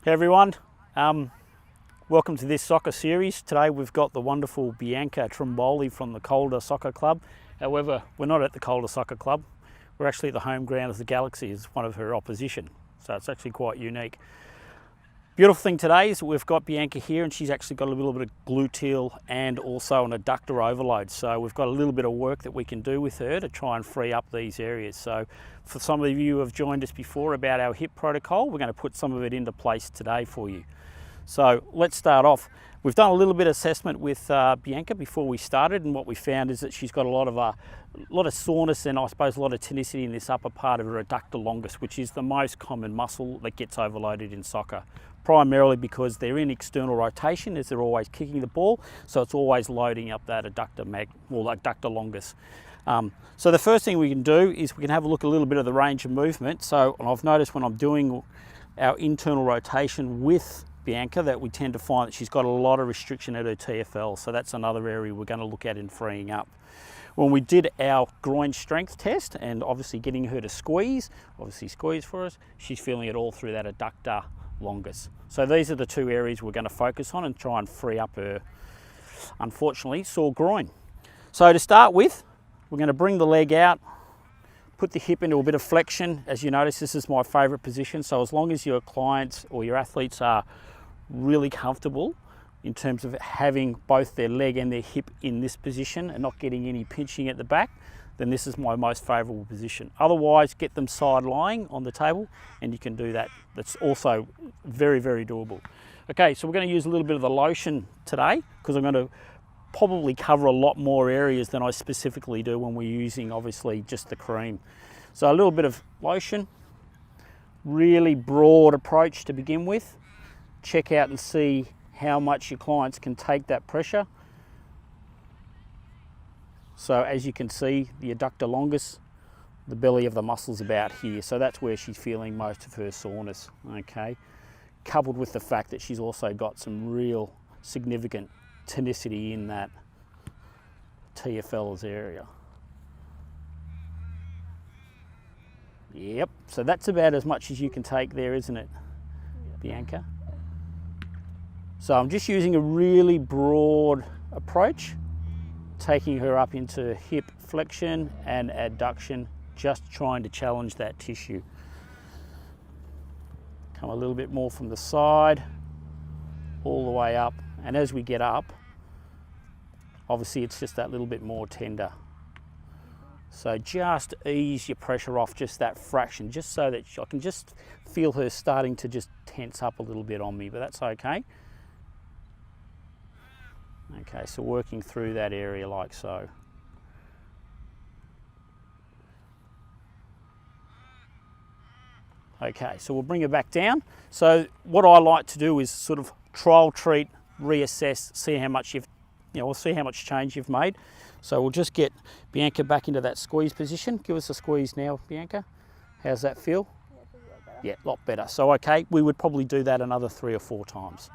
Hey everyone, welcome to this soccer series. Today we've got the wonderful Bianca Trimboli from the Calder Soccer Club. However, we're not at the Calder Soccer Club. We're actually at the home ground of the Galaxy as one of her opposition. So it's actually quite unique. Beautiful thing today is we've got Bianca here and she's actually got a little bit of gluteal and also an adductor overload. So we've got a little bit of work that we can do with her to try and free up these areas. So for some of you who have joined us before about our hip protocol, we're going to put some of it into place today for you. So let's start off. We've done a little bit of assessment with Bianca before we started, and what we found is that she's got a lot of soreness and I suppose a lot of tonicity in this upper part of her adductor longus, which is the most common muscle that gets overloaded in soccer, primarily because they're in external rotation as they're always kicking the ball, so it's always loading up that adductor longus. So the first thing we can do is we can have a look a little bit of the range of movement. So I've noticed when I'm doing our internal rotation with Bianca that we tend to find that she's got a lot of restriction at her TFL, so that's another area we're going to look at in freeing up. When we did our groin strength test and obviously getting her to squeeze for us, she's feeling it all through that adductor longus. So these are the two areas we're going to focus on and try and free up her, unfortunately, sore groin. So to start with, we're going to bring the leg out, put the hip into a bit of flexion. As you notice, this is my favorite position. So as long as your clients or your athletes are really comfortable in terms of having both their leg and their hip in this position and not getting any pinching at the back, then this is my most favorable position. Otherwise, get them side lying on the table and you can do that. That's also very, very doable. Okay, so we're going to use a little bit of the lotion today because I'm going to probably cover a lot more areas than I specifically do when we're using obviously just the cream. So a little bit of lotion, really broad approach to begin with. Check out and see how much your clients can take that pressure. So as you can see, the adductor longus, the belly of the muscle's about here. So that's where she's feeling most of her soreness, okay? Coupled with the fact that she's also got some real significant tonicity in that TFL's area. Yep, so that's about as much as you can take there, isn't it, Bianca? So I'm just using a really broad approach, taking her up into hip flexion and adduction, just trying to challenge that tissue. Come a little bit more from the side, all the way up. And as we get up, obviously it's just that little bit more tender. So just ease your pressure off just that fraction, just so that I can just feel her starting to just tense up a little bit on me, but that's okay. Okay, so working through that area like so. Okay, so we'll bring her back down. So what I like to do is sort of trial treat, reassess, see how much we'll see how much change you've made. So we'll just get Bianca back into that squeeze position. Give us a squeeze now, Bianca. How's that feel? Yeah, it feels a lot better. Yeah, a lot better. So okay, we would probably do that another 3 or 4 times.